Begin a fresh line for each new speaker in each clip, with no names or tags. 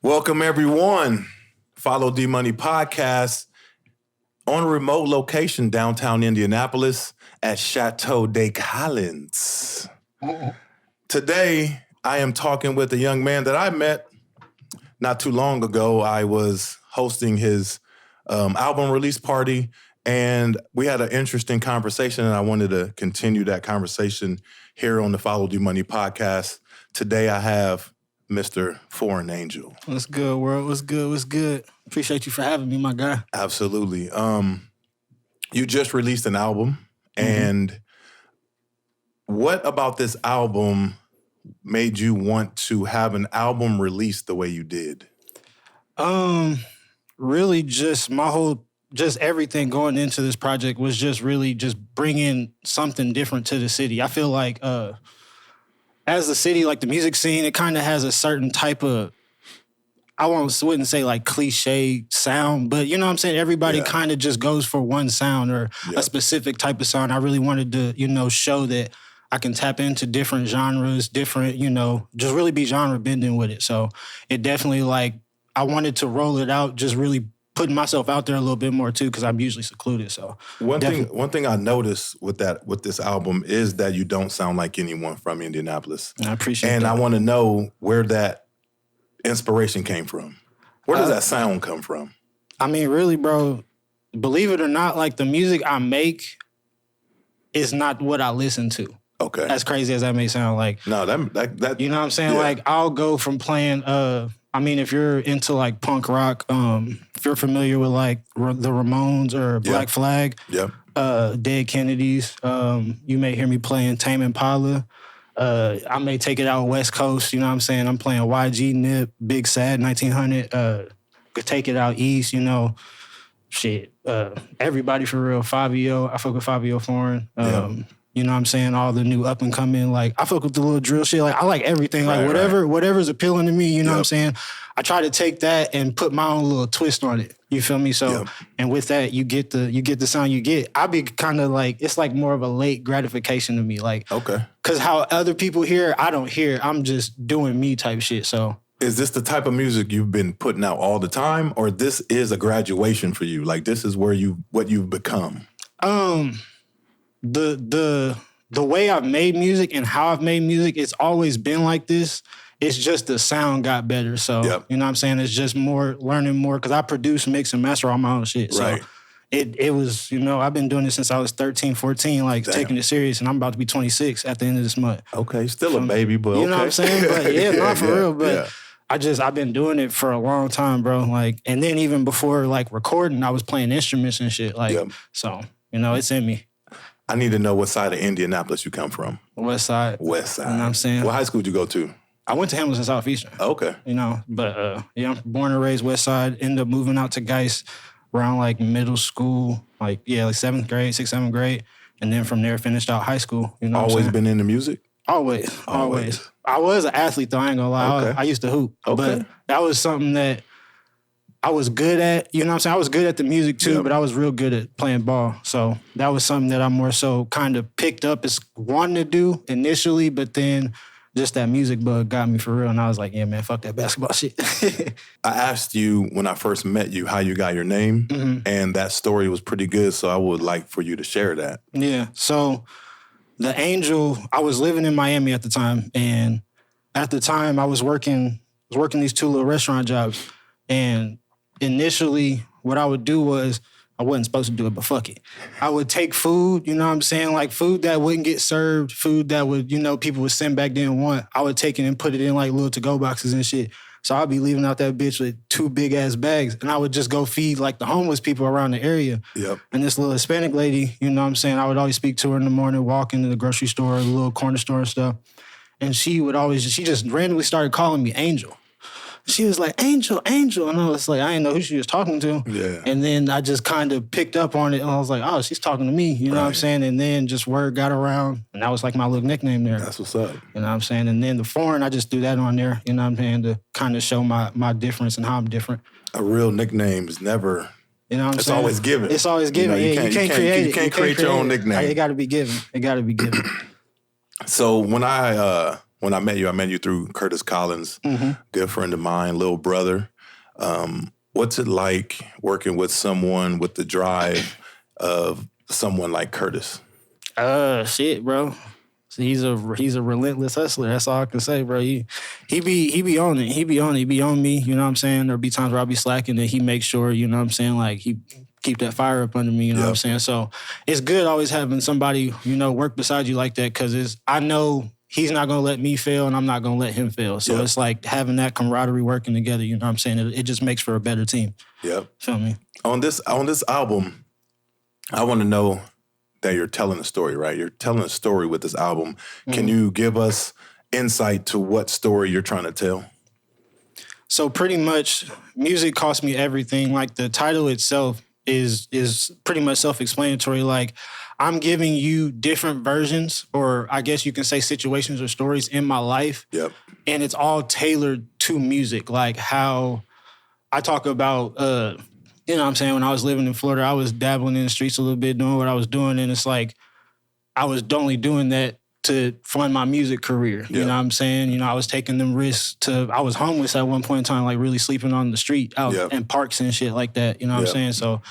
Welcome, everyone. Follow D Money Podcast on a remote location downtown Indianapolis at Chateau des Collins. Today, I am talking with a young man that I met not too long ago. I was hosting his album release party, and we had an interesting conversation, and I wanted to continue that conversation here on the Follow D Money Podcast. Today, I have Mr. Foreign Angel.
What's good, world? What's good? What's good? Appreciate you for having me, my guy.
Absolutely. You just released an album, and what about this album made you want to have an album released the way you did?
Really just everything going into this project was just really just bringing something different to the city. I feel like as the city, like the music scene, it kind of has a certain type of, I wouldn't say like cliche sound, but you know what I'm saying? Everybody kind of just goes for one sound or a specific type of sound. I really wanted to, show that I can tap into different genres, different, just really be genre bending with it. So it definitely I wanted to roll it out, just really putting myself out there a little bit more too, because I'm usually secluded. So
one thing I noticed with this album is that you don't sound like anyone from Indianapolis.
I appreciate that.
And I want to know where that inspiration came from. Where does that sound come from?
I mean, really, bro, believe it or not, like the music I make is not what I listen to.
Okay.
As crazy as that may sound,
no, that
you know what I'm saying?
Yeah.
I'll go from playing if you're into punk rock, if you're familiar with the Ramones or Black Flag, Dead Kennedys, you may hear me playing Tame Impala. I may take it out West Coast, you know what I'm saying? I'm playing YG, Nip, Big Sad, 1900. Could take it out East, everybody for real. Fabio, I fuck with Fabio Foreign. You know what I'm saying? All the new up and coming, I fuck with the little drill shit. I like everything. Whatever's appealing to me, you know what I'm saying? I try to take that and put my own little twist on it. You feel me? So, and with that, you get the sound you get. I be kind of it's more of a late gratification to me.
Okay.
Because how other people hear, I don't hear. I'm just doing me type shit. So.
Is this the type of music you've been putting out all the time, or this is a graduation for you? This is what you've become?
The way I've made music and how I've made music, it's always been like this. It's just the sound got better. So, you know what I'm saying? It's just more, learning more, because I produce, mix, and master all my own shit. So it was, I've been doing this since I was 13, 14, taking it serious, and I'm about to be 26 at the end of this month.
Okay, still a baby, but
You know what I'm saying? But not for real, but I've been doing it for a long time, bro. And then even before, recording, I was playing instruments and shit. So, it's in me.
I need to know what side of Indianapolis you come from.
West side.
West side.
You know what I'm saying?
What high school did you go to?
I went to Hamilton Southeastern.
Okay.
But I'm born and raised West side. Ended up moving out to Geist around middle school, 7th grade, 6th, 7th grade. And then from there, finished out high school. You know
Always been into music?
Always. I was an athlete though, I ain't gonna lie.
Okay.
I used to hoop.
Okay.
But that was something that I was good at, you know what I'm saying? I was good at the music too, but I was real good at playing ball. So that was something that I more so kind of picked up as wanting to do initially, but then just that music bug got me for real. And I was like, yeah, man, fuck that basketball shit.
I asked you when I first met you how you got your name, and that story was pretty good, so I would like for you to share that.
Yeah, so the Angel, I was living in Miami at the time, and at the time I was working these 2 little restaurant jobs, and initially, what I would do was, I wasn't supposed to do it, but fuck it. I would take food, you know what I'm saying? Food that wouldn't get served, food that would, people would send back, didn't want. I would take it and put it in little to-go boxes and shit. So I'd be leaving out that bitch with 2 big-ass bags, and I would just go feed the homeless people around the area.
Yep.
And this little Hispanic lady, you know what I'm saying? I would always speak to her in the morning, walk into the grocery store, the little corner store and stuff. And she just randomly started calling me Angel. She was like, Angel, Angel. And I was like, I didn't know who she was talking to.
Yeah.
And then I just kind of picked up on it. And I was like, oh, she's talking to me. You know what I'm saying? And then just word got around. And that was my little nickname there.
That's what's up.
You know what I'm saying? And then the Foreign, I just threw that on there. You know what I'm saying? To kind of show my difference and how I'm different.
A real nickname is never...
You know what I'm saying?
It's always given.
It's always given.
You
can't create it.
You can't create your own nickname.
It got to be given. It got to be given.
So when I when I met you through Curtis Collins, good friend of mine, little brother. What's it like working with someone with the drive of someone like Curtis?
Shit, bro. So he's a relentless hustler. That's all I can say, bro. He be on it. He be on me. You know what I'm saying? There'll be times where I'll be slacking, and he makes sure. You know what I'm saying? Like he keep that fire up under me. You know what I'm saying? So it's good always having somebody work beside you like that, because I know he's not gonna let me fail, and I'm not gonna let him fail. So it's like having that camaraderie working together. You know what I'm saying? It just makes for a better team.
Yep.
Feel me?
On this album, I want to know that you're telling a story, right? You're telling a story with this album. Can you give us insight to what story you're trying to tell?
So pretty much, music cost me everything. Like the title itself is pretty much self-explanatory. Like I'm giving you different versions, or I guess you can say situations or stories in my life.
Yep.
And it's all tailored to music. Like how I talk about, you know what I'm saying, when I was living in Florida, I was dabbling in the streets a little bit, doing what I was doing. And it's like, I was only doing that to fund my music career. You know what I'm saying? You know, I was taking them risks I was homeless at one point in time, like really sleeping on the street out in parks and shit like that. You know what I'm saying? So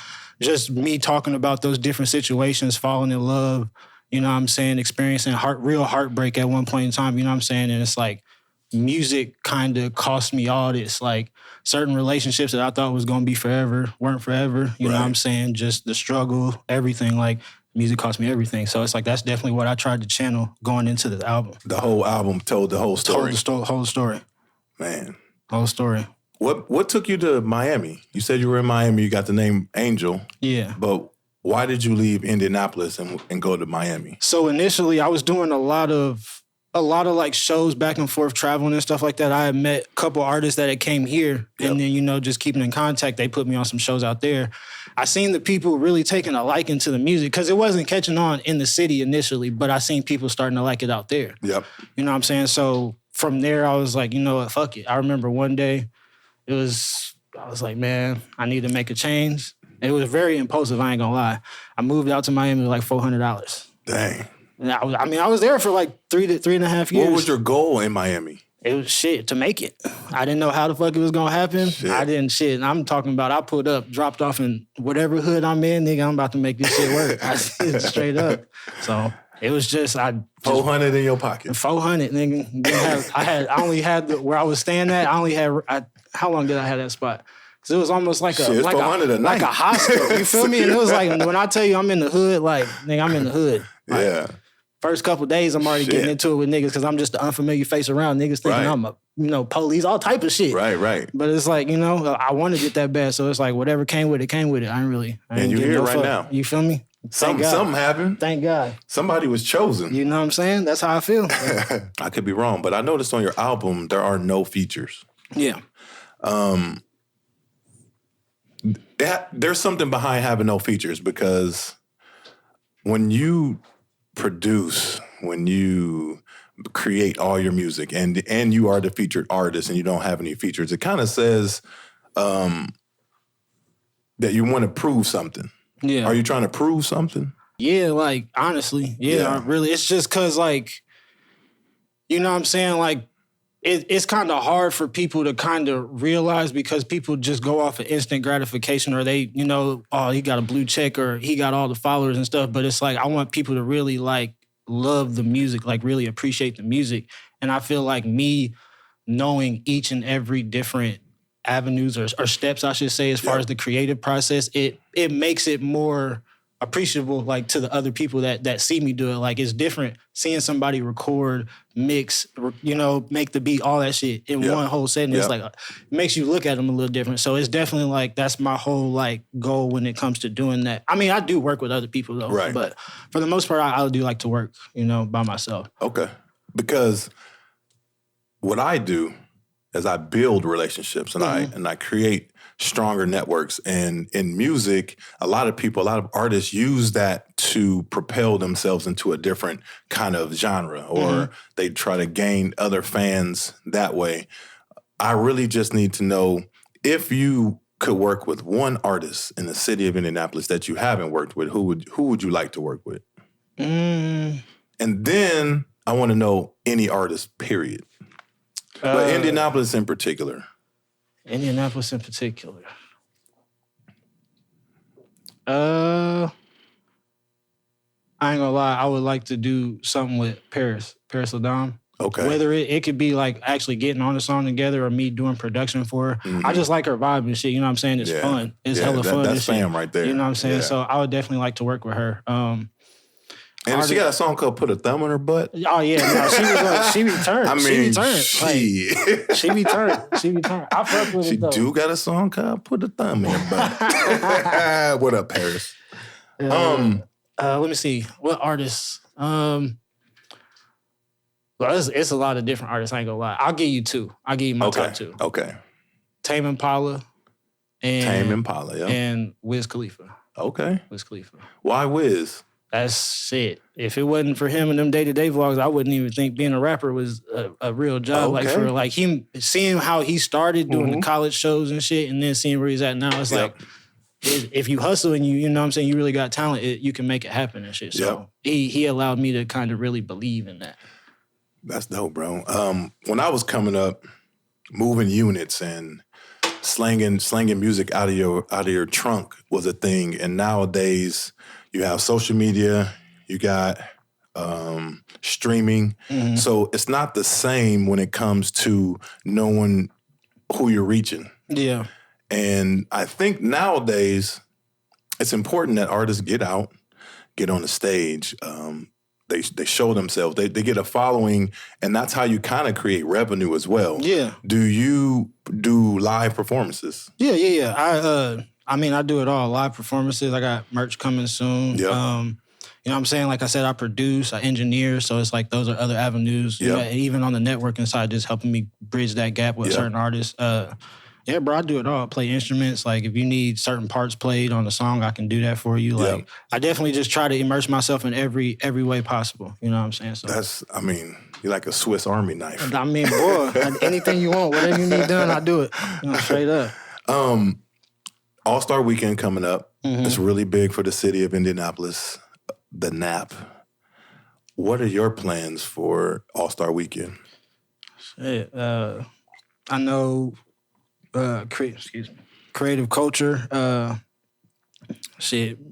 just me talking about those different situations, falling in love, you know what I'm saying, experiencing real heartbreak at one point in time, you know what I'm saying? And it's like, music kind of cost me all this. Like certain relationships that I thought was going to be forever weren't forever. You know what I'm saying? Just the struggle, everything. Like music cost me everything. So it's like that's definitely what I tried to channel going into the album.
The whole album told the whole story.
Told the whole story.
Man.
Whole story.
What took you to Miami? You said you were in Miami. You got the name Angel.
Yeah.
But why did you leave Indianapolis and go to Miami?
So initially I was doing a lot of like shows back and forth, traveling and stuff like that. I had met a couple artists that had came here, and then, just keeping in contact, they put me on some shows out there. I seen the people really taking a liking to the music, because it wasn't catching on in the city initially, but I seen people starting to like it out there.
Yep.
You know what I'm saying? So from there, I was like, you know what, fuck it. I remember one day, I was like, man, I need to make a change. It was very impulsive, I ain't gonna lie. I moved out to Miami with like $400.
Dang.
I was there for like 3.5 years.
What was your goal in Miami?
It was to make it. I didn't know how the fuck it was gonna happen. I didn't And I'm talking about I pulled up, dropped off in whatever hood I'm in, nigga, I'm about to make this shit work. I said straight up. So it was just
400 in your pocket.
400, nigga. I only had where I was staying at. How long did I have that spot? Cause it was almost like a hostel. You feel me? And it was like when I tell you I'm in the hood, like nigga, I'm in the hood. Like, first couple days, I'm already getting into it with niggas because I'm just the unfamiliar face around. Niggas thinking I'm a, police, all type of shit.
Right.
But it's like, I wanted it that bad. So it's like whatever came with it, came with it.
And you're here right now.
You feel me?
Something happened.
Thank God.
Somebody was chosen.
You know what I'm saying? That's how I feel.
I could be wrong, but I noticed on your album, there are no features.
Yeah.
There's something behind having no features, because when you produce, when you create all your music and you are the featured artist and you don't have any features, it kind of says that you want to prove something.
Yeah.
Are you trying to prove something?
Yeah, like honestly, really. It's just because like, you know what I'm saying? Like it's kind of hard for people to kind of realize, because people just go off of instant gratification, or they, oh, he got a blue check or he got all the followers and stuff. But it's like, I want people to really like love the music, like really appreciate the music. And I feel like me knowing each and every different avenues or steps, I should say, as far as the creative process, it makes it more appreciable, like to the other people that see me do it. Like it's different seeing somebody record, mix, make the beat, all that shit in one whole setting. It's like it makes you look at them a little different. So it's definitely like that's my whole like goal when it comes to doing that. I mean, I do work with other people though,
right,
but for the most part, I do like to work, by myself.
Okay, because what I do is I build relationships and I create stronger networks. And in music, a lot of artists use that to propel themselves into a different kind of genre, or they try to gain other fans that way. I really just need to know, if you could work with one artist in the city of Indianapolis that you haven't worked with, who would you like to work with? And then I want to know any artist, period. But Indianapolis in particular.
Indianapolis in particular. I ain't gonna lie. I would like to do something with Paris Ladam.
Okay.
Whether it could be like actually getting on the song together or me doing production for her.
Mm-hmm.
I just like her vibe and shit. You know what I'm saying? It's fun. It's hella fun.
That's fam right there.
You know what I'm saying?
Yeah.
So I would definitely like to work with her.
And she got a song called "Put a Thumb in Her Butt."
Oh yeah, no, she returned.
I mean, she
returned. I fuck with
she
it though.
do got a song called "Put a Thumb in Her Butt." What up, Paris?
Let me see. What artists? Well, it's a lot of different artists. I ain't gonna lie. I'll give you two. I'll give you my top two.
Okay.
Tame Impala.
Yeah.
And Wiz Khalifa.
Okay.
Wiz Khalifa.
Why Wiz?
That's it. If it wasn't for him and them day-to-day vlogs, I wouldn't even think being a rapper was a real job.
Okay.
Like for like him seeing how he started doing the college shows and shit, and then seeing where he's at now, it's like if you hustle and you know what I'm saying, you really got talent, you can make it happen and shit. So he allowed me to kind of really believe in that.
That's dope, bro. When I was coming up, moving units and slanging music out of your trunk was a thing, and nowadays you have social media, you got streaming. Mm-hmm. So it's not the same when it comes to knowing who you're reaching.
Yeah.
And I think nowadays it's important that artists get out, get on the stage. They show themselves. They get a following, and that's how you kind of create revenue as well.
Yeah.
Do you do live performances?
Yeah. I mean, I do it all. Live performances. I got merch coming soon.
Yeah.
You know what I'm saying? Like I said, I produce, I engineer. So it's like those are other avenues.
Yeah.
And even on the networking side, just helping me bridge that gap with certain artists. Yeah, bro, I do it all. I play instruments. Like if you need certain parts played on the song, I can do that for you. Like I definitely just try to immerse myself in every way possible. You know what I'm saying? So
you're like a Swiss Army knife.
I mean, boy, anything you want, whatever you need done, I do it. You know, straight up.
All-Star Weekend coming up. Mm-hmm. It's really big for the city of Indianapolis, the NAP. What are your plans for All-Star Weekend?
Shit, I know creative culture.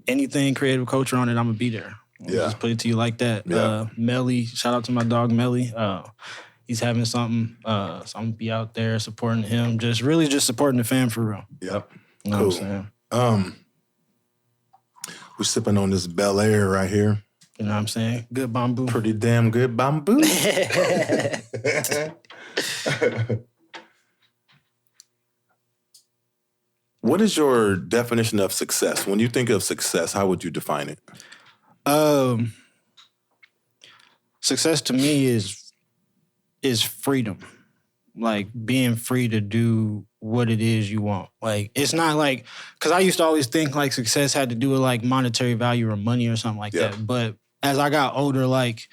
Anything creative culture on it, I'm going to be there. Just put it to you like that.
Yeah.
Melly, shout out to my dog Melly. He's having something, so I'm going to be out there supporting him. Just supporting the fam for real.
Yep.
You know what I'm saying?
We're sipping on this Bel Air right here.
You know what I'm saying? Good bamboo.
Pretty damn good bamboo. What is your definition of success? When you think of success, how would you define it?
Success to me is freedom. Like being free to do what it is you want. Like it's not like, because I used to always think like success had to do with like monetary value or money or something like that. But as I got older, like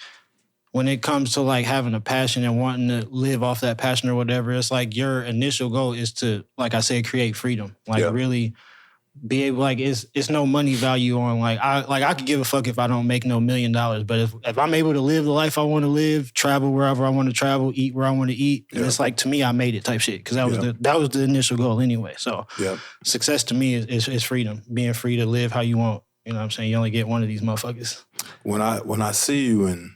when it comes to like having a passion and wanting to live off that passion or whatever, it's like your initial goal is to, like I said, create freedom. Like really be able, like it's no money value on I could give a fuck if I don't make no $1 million, but if I'm able to live the life I want to live, travel wherever I want to travel, eat where I want to eat, and it's like to me I made it type shit, because that was the initial goal anyway. So success to me is freedom, being free to live how you want. You know what I'm saying? You only get one of these motherfuckers.
When I see you in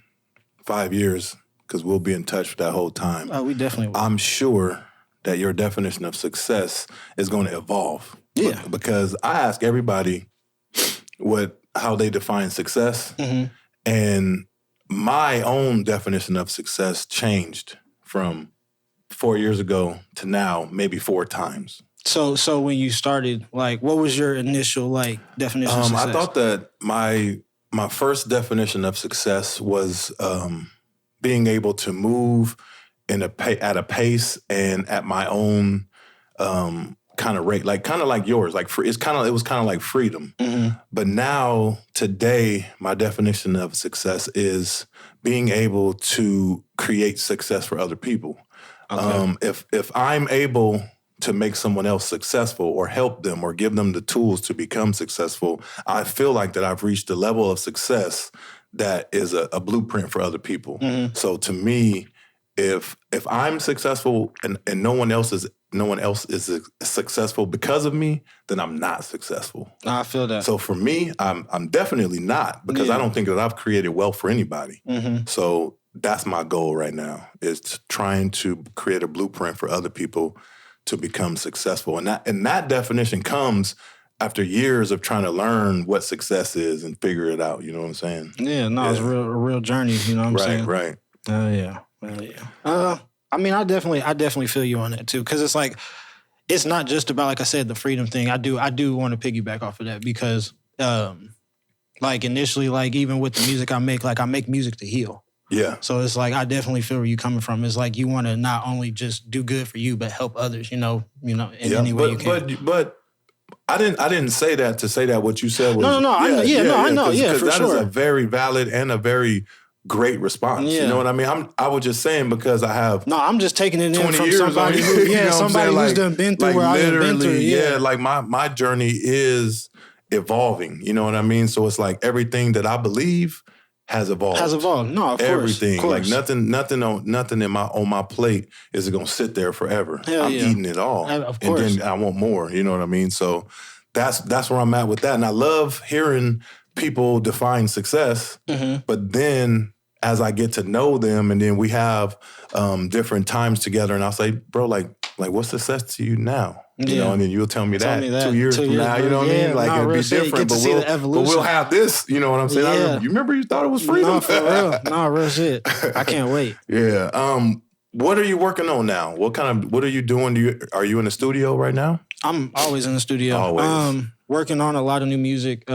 5 years, because we'll be in touch with that whole time.
Oh, we definitely will.
I'm sure that your definition of success is going to evolve.
Yeah.
Because I ask everybody how they define success. Mm-hmm. And my own definition of success changed from 4 years ago to now, maybe 4 times.
So when you started, like, what was your initial, like, definition of success?
I thought that my first definition of success was being able to move at a pace and at my own kind of rate, kind of like yours. Like it was kind of like freedom. Mm-hmm. But now today, my definition of success is being able to create success for other people. Okay. If I'm able to make someone else successful or help them or give them the tools to become successful, I feel like that I've reached a level of success that is a blueprint for other people. So to me, if I'm successful and no one else is successful because of me, then I'm not successful.
I feel that.
So for me, I'm definitely not, because I don't think that I've created wealth for anybody. So that's my goal right now, is trying to create a blueprint for other people to become successful. And that definition comes after years of trying to learn what success is and figure it out. You know what I'm saying?
Yeah, no, it's a real journey. You know what I'm saying?
Right.
Yeah. I mean, I definitely feel you on that too, because it's like, it's not just about, like I said, the freedom thing. I do want to piggyback off of that, because, like initially, like even with the music I make music to heal.
Yeah.
So it's like, I definitely feel where you're coming from. It's like you want to not only just do good for you, but help others. In any way you can.
But I didn't say that to say that what you said was
no. I know. For
that
sure.
is a very valid and a very great response.
Yeah.
You know what I mean? I was just saying, because I have
I'm just taking it in from
years
somebody who,
you know
somebody who's done been through where I've been through. Yeah,
like my journey is evolving. You know what I mean? So it's like everything that I believe has evolved. No, of course. Everything.
Of course.
Like nothing on my plate is gonna sit there forever. I'm eating it all.
Of course.
And then I want more. You know what I mean? So that's where I'm at with that. And I love hearing people define success, but then as I get to know them, and then we have different times together, and I'll say, bro, like what's success to you now? You know, and then you'll tell me that 2 years from now, you know what I mean? Like it'll be different, but we'll have this, you know what I'm saying? You remember you thought it was freedom?
No, for real. No, real shit. I can't wait.
Yeah. What are you working on now? What are you doing? Are you in the studio right now?
I'm always in the studio.
Always.
Working on a lot of new music.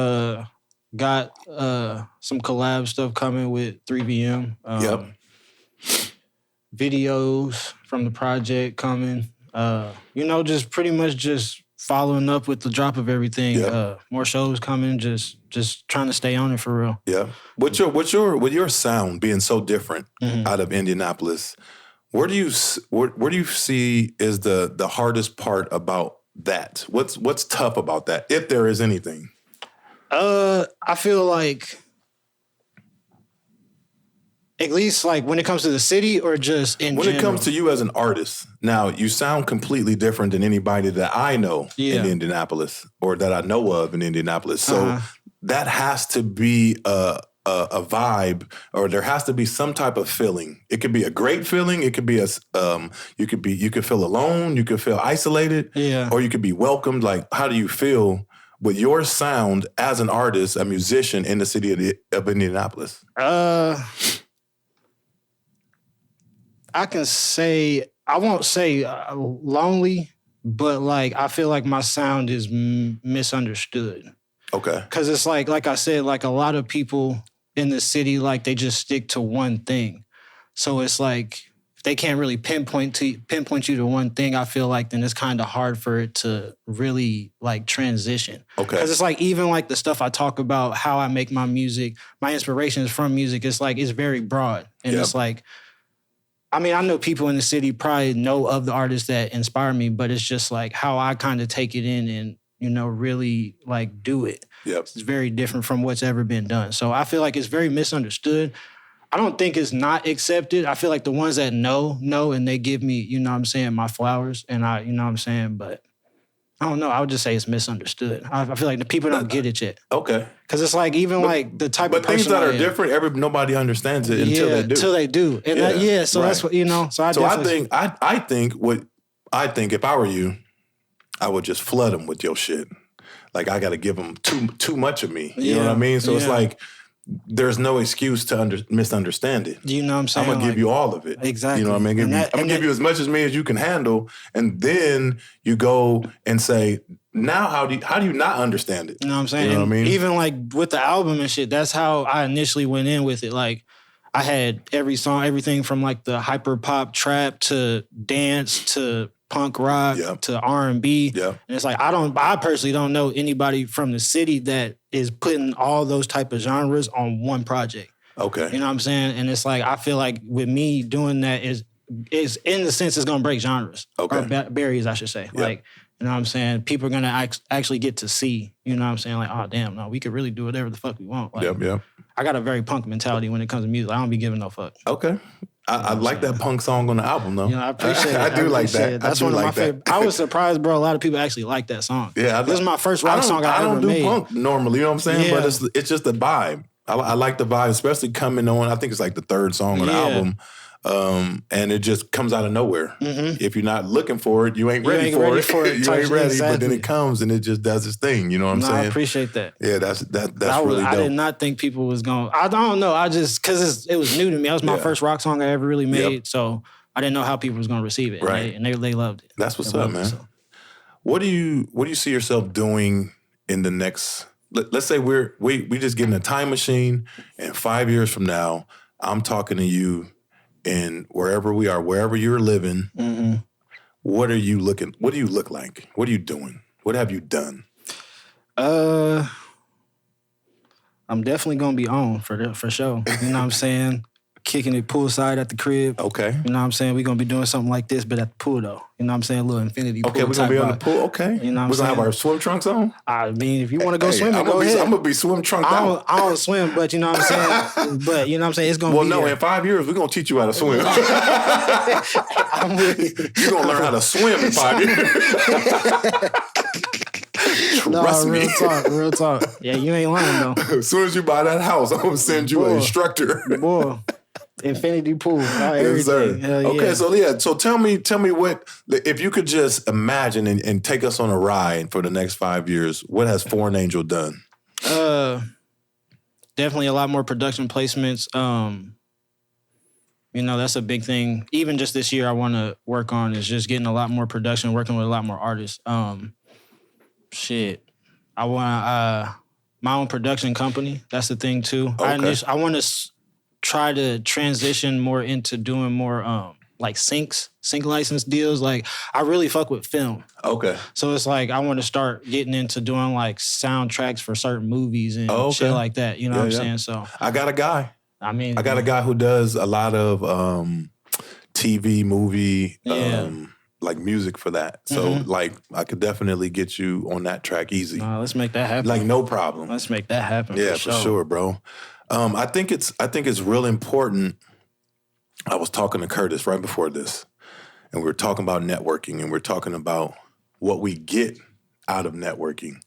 Got some collab stuff coming with 3VM. Videos from the project coming. Just pretty much just following up with the drop of everything. More shows coming. Just trying to stay on it for real.
Yeah. With your sound being so different out of Indianapolis, where do you see is the hardest part about that? What's tough about that, if there is anything?
I feel like, at least like when it comes to the city, or just in general?
When it comes to you as an artist, now you sound completely different than anybody that I know in Indianapolis, or that I know of in Indianapolis. So that has to be a vibe, or there has to be some type of feeling. It could be a great feeling. It could be you could feel alone. You could feel isolated.
Yeah.
Or you could be welcomed. Like, how do you feel with your sound as an artist, a musician in the city of Indianapolis?
I can say, I won't say lonely, but like I feel like my sound is misunderstood.
Okay.
Because it's like I said, like a lot of people in the city, like they just stick to one thing. So it's like they can't really pinpoint you to one thing. I feel like then it's kind of hard for it to really like transition.
Okay.
Because it's like even like the stuff I talk about, how I make my music, my inspiration is from music. It's like it's very broad, and it's like, I mean, I know people in the city probably know of the artists that inspire me, but it's just like how I kind of take it in and, really like do it.
Yep.
It's very different from what's ever been done. So I feel like it's very misunderstood. I don't think it's not accepted. I feel like the ones that know, and they give me, my flowers, and but I don't know. I would just say it's misunderstood. I feel like the people don't get it yet.
Okay.
Because it's like even like the type of person.
But things that are different, nobody understands it until they do.
Until they do. And that's what,
I think if I were you, I would just flood them with your shit. Like, I got to give them too much of me. You know what I mean? So it's like, there's no excuse to misunderstand it.
You know what I'm saying?
I'm going to give you all of it.
Exactly.
You know what I mean? I'm going to give you as much as me as you can handle. And then you go and say, now how do you not understand it?
You know what I'm saying?
You know what I mean?
Even like with the album and shit, that's how I initially went in with it. Like, I had every song, everything from like the hyper pop trap to dance to punk rock to R&B.
Yeah.
And it's like, I personally don't know anybody from the city that is putting all those type of genres on one project.
Okay.
You know what I'm saying? And it's like, I feel like with me doing that is in the sense it's going to break genres.
Okay.
Or barriers, I should say. Yep. Like, you know what I'm saying? People are going to actually get to see, you know what I'm saying? Like, oh, damn, no, we could really do whatever the fuck we want. Like, I got a very punk mentality when it comes to music. I don't be giving no fuck.
Okay. I like that punk song on the album, though.
You know, I appreciate it.
I do like that.
That's one of my favorite. I was surprised, bro. A lot of people actually like that song.
Yeah,
this is my first rock song I ever made.
I don't do punk normally, you know what I'm saying?
Yeah.
But it's just the vibe. I like the vibe, especially coming on. I think it's like the third song on the album. And it just comes out of nowhere. If you're not looking for it, you ain't ready for it. You ain't ready,
exactly.
But then it comes and it just does its thing. You know what I'm saying?
I appreciate that.
Yeah, that's really dope.
I did not think people was going. I don't know. I just because it was new to me. That was my first rock song I ever really made. So I didn't know how people was going to receive it.
Right,
and they loved it.
That's what's up, man. What do you see yourself doing in the next? Let's say we just get in a time machine, and 5 years from now, I'm talking to you. And wherever we are, wherever you're living, what do you look like? What are you doing? What have you done?
I'm definitely gonna be on for sure. You know what I'm saying? Kicking it poolside at the crib.
Okay.
You know what I'm saying? We're gonna be doing something like this, but at the pool though. You know what I'm saying? A little infinity pool.
Okay, we're gonna be on the pool. Okay.
You know what I'm
we're
saying?
gonna have our swim trunks on?
I mean, if you want to go swimming, go ahead.
I'm gonna be swim trunked out.
I don't swim, but you know what I'm saying? But you know what I'm saying? It's gonna be there.
In 5 years, we're gonna teach you how to swim.
I'm with you.
You're gonna learn how to swim in 5 years. Trust me.
Real talk. Yeah, you ain't lying though.
As soon as you buy that house, I'm gonna send you an instructor.
Boy. Infinity pool.
Yes, sir. Okay,
yeah.
so tell me what, if you could just imagine and take us on a ride for the next 5 years, what has Foreign Angel done?
Definitely a lot more production placements. You know, that's a big thing. Even just this year I want to work on is just getting a lot more production, working with a lot more artists. I want my own production company. That's the thing too.
Okay.
I want to try to transition more into doing more like sync license deals. Like I really fuck with film.
Okay.
So it's like I want to start getting into doing like soundtracks for certain movies and shit like that. You know what I'm saying? So
I got a guy.
I mean,
I got a guy who does a lot of TV, movie, like music for that. So like I could definitely get you on that track easy.
Let's make that happen.
Like no problem.
Let's make that happen.
Yeah, for sure, bro. I think it's real important. I was talking to Curtis right before this, and we were talking about networking, and we're talking about what we get out of networking.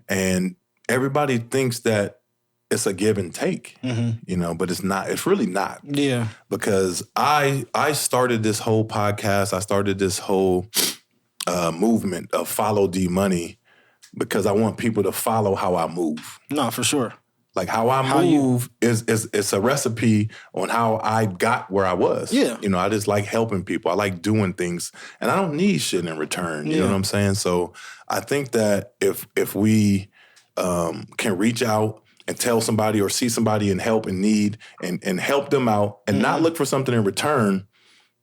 And everybody thinks that it's a give and take, you know, but it's not. It's really not.
Yeah.
Because I started this whole podcast. I started this whole movement of Follow D Money because I want people to follow how I move.
No, for sure.
Like how I move is a recipe on how I got where I was.
Yeah.
You know, I just like helping people. I like doing things, and I don't need shit in return. You know what I'm saying? So I think that if we can reach out and tell somebody or see somebody in help and need and help them out and not look for something in return,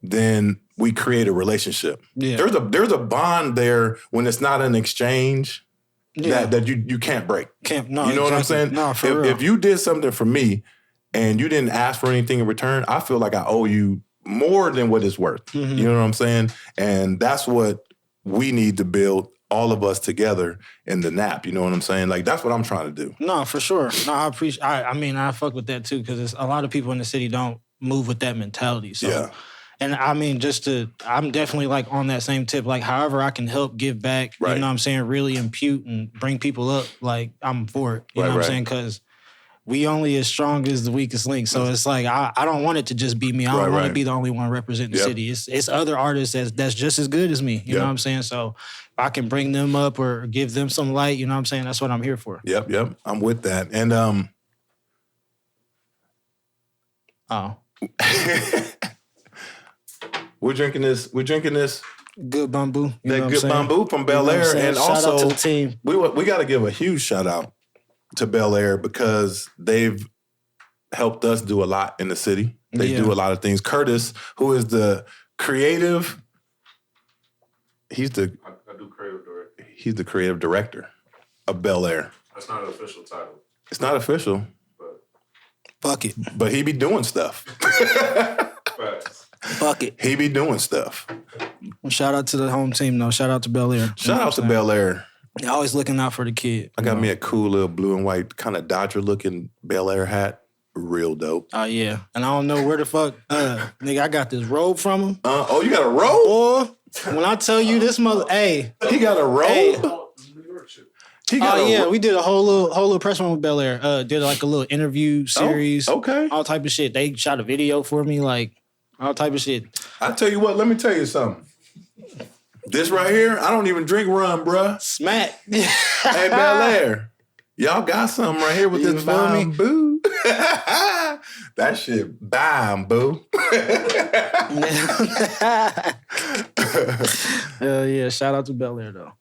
then we create a relationship.
Yeah.
There's a bond there when it's not an exchange that you can't break.
You know
what I'm saying?
No, for real.
If you did something for me and you didn't ask for anything in return, I feel like I owe you more than what it's worth. You know what I'm saying? And that's what we need to build, all of us together in the NAP. You know what I'm saying? Like, that's what I'm trying to do.
No, for sure. No, I appreciate. I mean, I fuck with that too because a lot of people in the city don't move with that mentality. So,
yeah.
And I mean, I'm definitely like on that same tip. Like, however I can help give back, you know what I'm saying? Really impute and bring people up. Like, I'm for it. You know what I'm saying? Because we only as strong as the weakest link. So it's like I don't want it to just be me. I don't want to be the only one representing the city. It's other artists that's just as good as me. You know what I'm saying? So if I can bring them up or give them some light, you know what I'm saying? That's what I'm here for.
Yep. I'm with that. And we're drinking this.
Good Bamboo.
That Good Bamboo from Bel Air. And
shout
also,
out to the team.
We got to give a huge shout out to Bel Air because they've helped us do a lot in the city. They do a lot of things. Curtis, who is the creative, I do creative director. He's the creative director of Bel Air.
That's not an official title.
It's not official.
Fuck it.
But he be doing stuff.
Facts.
Fuck it.
He be doing stuff.
Well, shout out to the home team, though. Shout out to Bel Air.
Shout out to Bel Air.
They're always looking out for the kid.
I got me a cool little blue and white kind of Dodger looking Bel Air hat. Real dope.
Oh yeah, and I don't know where the fuck, nigga. I got this robe from him.
Oh, you got a robe?
Boy, when I tell you this mother, hey,
He got a robe?
Hey.
New York shit.
He got
oh
a
yeah,
ro-
we did a whole little press run with Bel Air. Did like a little interview series.
okay.
All type of shit. They shot a video for me, like all type of shit.
I tell you what, let me tell you something. This right here, I don't even drink rum, bruh.
Smack.
Hey, Bel Air, y'all got something right here with
You
this
feel me?
bamboo. That shit bamboo.
Yeah, shout out to Bel Air though.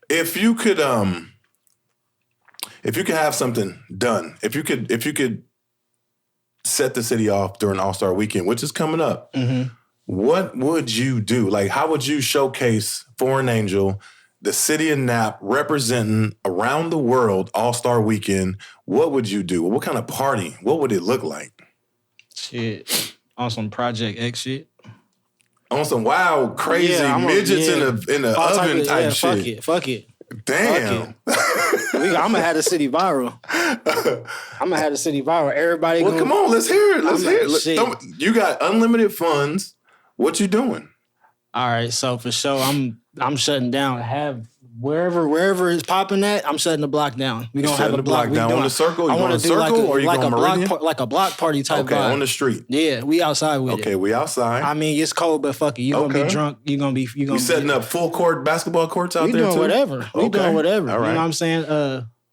If you could have something done, if you could set the city off during All-Star Weekend, which is coming up, what would you do? Like, how would you showcase Foreign Angel, the city of Nap, representing around the world All-Star Weekend? What would you do? What kind of party? What would it look like?
Shit. On some Project X shit.
On some wild, crazy
Yeah,
midgets in the
All
oven type shit.
Fuck it.
Damn.
I'm gonna have the city viral. Everybody.
Well, come on, let's hear it. Let's hear it.
Shit.
You got unlimited funds. What you doing?
All right, so for sure, I'm shutting down. Have wherever it's popping at, I'm shutting the block down. We gonna have
Shutting
a
the block
we
down
doing-
on the circle.
I
You
want
going
to
to
do
circle or you
like
going
a block
Meridian?
like a block party type
Okay,
vibe.
on the street.
Yeah, we outside with
Okay,
it.
we outside.
I mean, it's cold, but fuck it. You gonna
Okay.
be drunk. You gonna be.
We setting up full court basketball courts out
We
there
doing
too.
whatever. We
Okay.
doing whatever.
All right.
You know what I'm saying?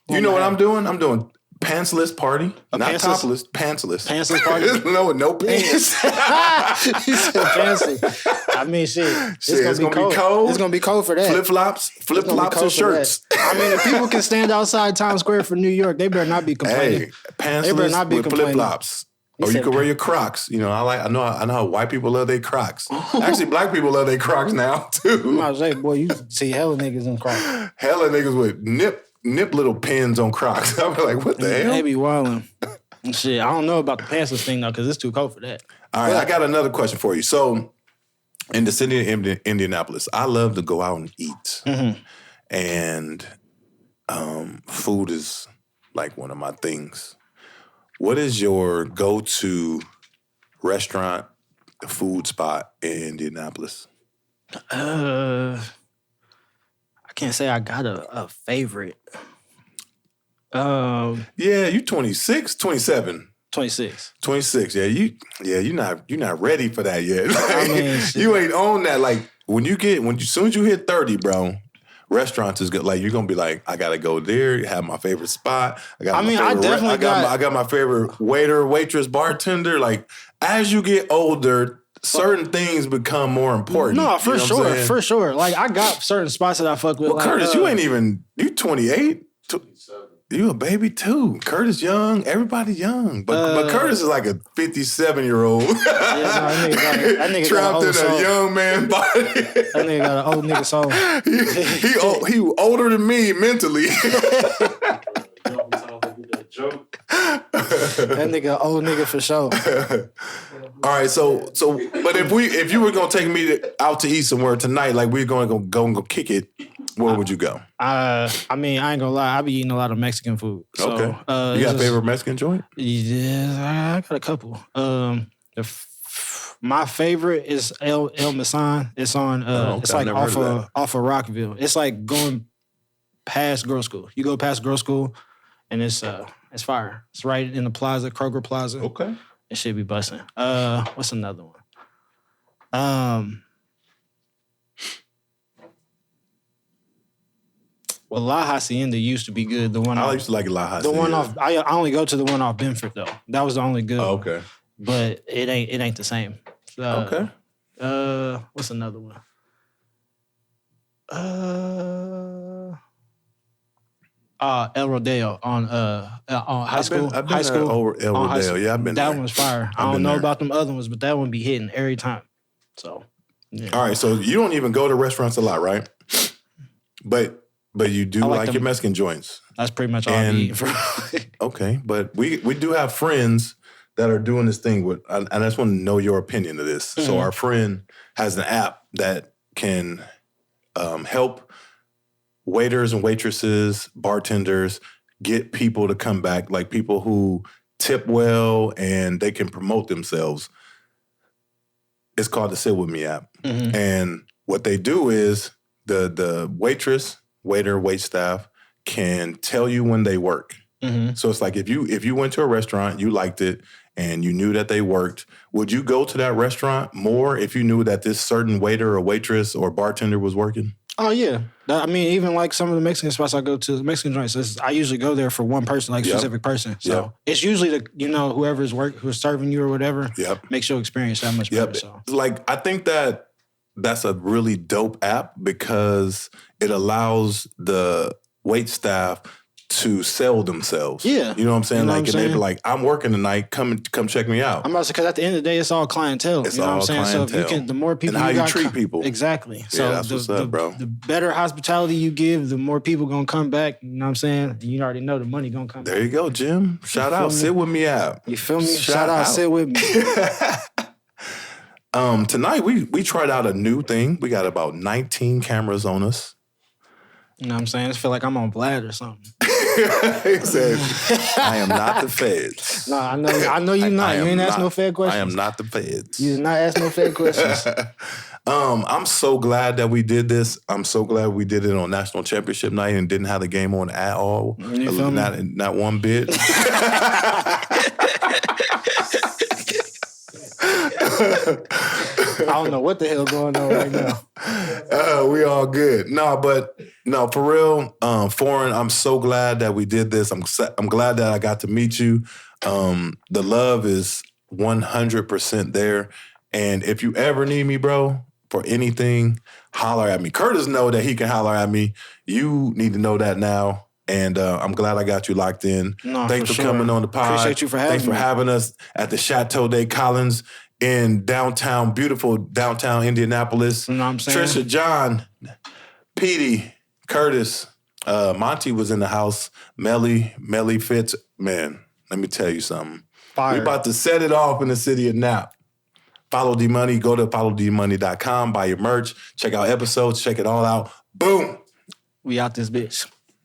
You know what I'm doing? I'm doing pantsless party, not
pantsless?
topless, pantsless.
Pantsless party?
no pants.
He said fancy. I mean, shit.
Shit, it's gonna be cold.
It's gonna be cold for that.
Flip flops,
It's gonna be
and
cold for
shirts.
that. I mean, if people can stand outside Times Square for New York, they better not be complaining.
Hey,
They better not
pantsless
be
with
complaining.
flip flops.
He
Or you
said
can wear your Crocs. You know, I know how white people love their Crocs. Actually, black people love their Crocs now
I'm
too.
about to say, boy, you see hella niggas in Crocs.
Hella niggas with nip little pins on Crocs. I'm like, what the hell?
They be wildin'. Shit, I don't know about the pantsless thing though, because it's too cold for that.
All right, I got another question for you. So, in the city of Indianapolis, I love to go out and eat, and food is like one of my things. What is your go-to restaurant, food spot in Indianapolis?
I can't say I got a favorite.
Yeah, you 26, 27.
26.
26. You're not ready for that yet.
I mean, shit.
You ain't on that. Like soon as you hit 30, bro, restaurants is good. Like you're gonna be like, I gotta go there, have my favorite spot. I got I got my favorite waiter, waitress, bartender. Like as you get older, certain things become more important.
No,
You
for
know what I'm
sure,
saying?
for sure. Like I got certain spots that I fuck with.
Well,
like,
Curtis, you 28. You a baby too. Curtis young. Everybody young. But Curtis is like a 57-year-old.
that nigga got
trapped
an
in
old soul.
a young man body.
That nigga got an old nigga soul.
he older than me mentally.
Joke.
That nigga an old nigga for sure.
All right, so but if you were gonna take me out to eat somewhere tonight, like we're gonna go kick it, where would you go?
I mean, I ain't gonna lie. I be eating a lot of Mexican food. So,
Okay. You got a favorite Mexican joint?
Yeah, I got a couple. My favorite is El Masan. It's on. It's
I've
like
never heard of
off of Rockville. It's like going past girl school. You go past girl school, and it's fire. It's right in the plaza, Kroger Plaza.
Okay.
It should be busting. What's another one? Well, La Hacienda used to be good. The one
I
off,
used to like La Hacienda.
the one off. I only go to the one off Benford though. That was the only good.
Oh,
one.
okay.
But it ain't the same.
Okay.
What's another one? El Rodeo on high school.
I've been
high school.
over El
on high
Rodeo.
school.
Yeah, I've been
That
there.
one's fire. I
I've
don't
been
know
there.
about them other ones, but that one be hitting every time. So, yeah.
All right, so you don't even go to restaurants a lot, right? But you do
I like
like
them.
your Mexican joints.
That's pretty much all I
And-
be eating for.
Okay, but we do have friends that are doing this thing with, and I just want to know your opinion of this. So our friend has an app that can help waiters and waitresses, bartenders, get people to come back, like people who tip well, and they can promote themselves. It's called the Sit With Me app.
Mhm.
And what they do is the waitress, waiter, wait staff can tell you when they work.
Mhm.
So it's like if you went to a restaurant, you liked it, and you knew that they worked, would you go to that restaurant more if you knew that this certain waiter or waitress or bartender was working?
Oh yeah, I mean, even like some of the Mexican spots I go to, Mexican joints, I usually go there for one person, like
Yep.
specific person. So
Yep.
it's usually who's serving you or whatever
Yep.
makes your experience that much better.
Yep.
So
Like, I think that's a really dope app because it allows the wait staff to sell themselves.
Yeah.
You know what I'm saying?
You know
Like,
what I'm
and they'd be
saying?
like, I'm working tonight. Come check me out.
I'm about to say, because at the end of the day, it's all clientele.
It's
you know
all
what I'm saying? So if you
clientele.
can, the more people
And how you
got
treat people.
Exactly. So
that's what's up, bro.
The better hospitality you give, the more people gonna come back. You know what I'm saying? You already know the money gonna come back.
There you go, Jim. Shout out.
feel me?
Sit With Me app.
You feel me?
Shout
Shout out,
out.
Sit With Me.
Tonight we tried out a new thing. We got about 19 cameras on us.
You know what I'm saying? I feel like I'm on Vlad or something.
He said, I am not the feds.
No, I know you're not. You
am
ain't ask
not-
no fair questions.
I am not the feds.
You did not ask no fair questions.
I'm so glad that we did this. I'm so glad we did it on National Championship night and didn't have the game on at all.
You feel me?
Not one bit.
I don't know what the hell going on right now.
We all good. No, for real, Foreign, I'm so glad that we did this. I'm glad that I got to meet you. The love is 100% there. And if you ever need me, bro, for anything, holler at me. Curtis know that he can holler at me. You need to know that now. And I'm glad I got you locked in.
No,
Thanks for
for
coming
sure.
on the pod.
Appreciate you for having
Thanks for
me.
having us at the Chateau de Collins in beautiful downtown Indianapolis.
You know what I'm saying?
Trisha, John, Petey, Curtis, Monty was in the house. Melly Fitz. Man, let me tell you something.
Fire.
We about to set it off in the city of Nap. Follow D Money. Go to followdmoney.com. Buy your merch. Check out episodes. Check it all out. Boom.
We out this bitch.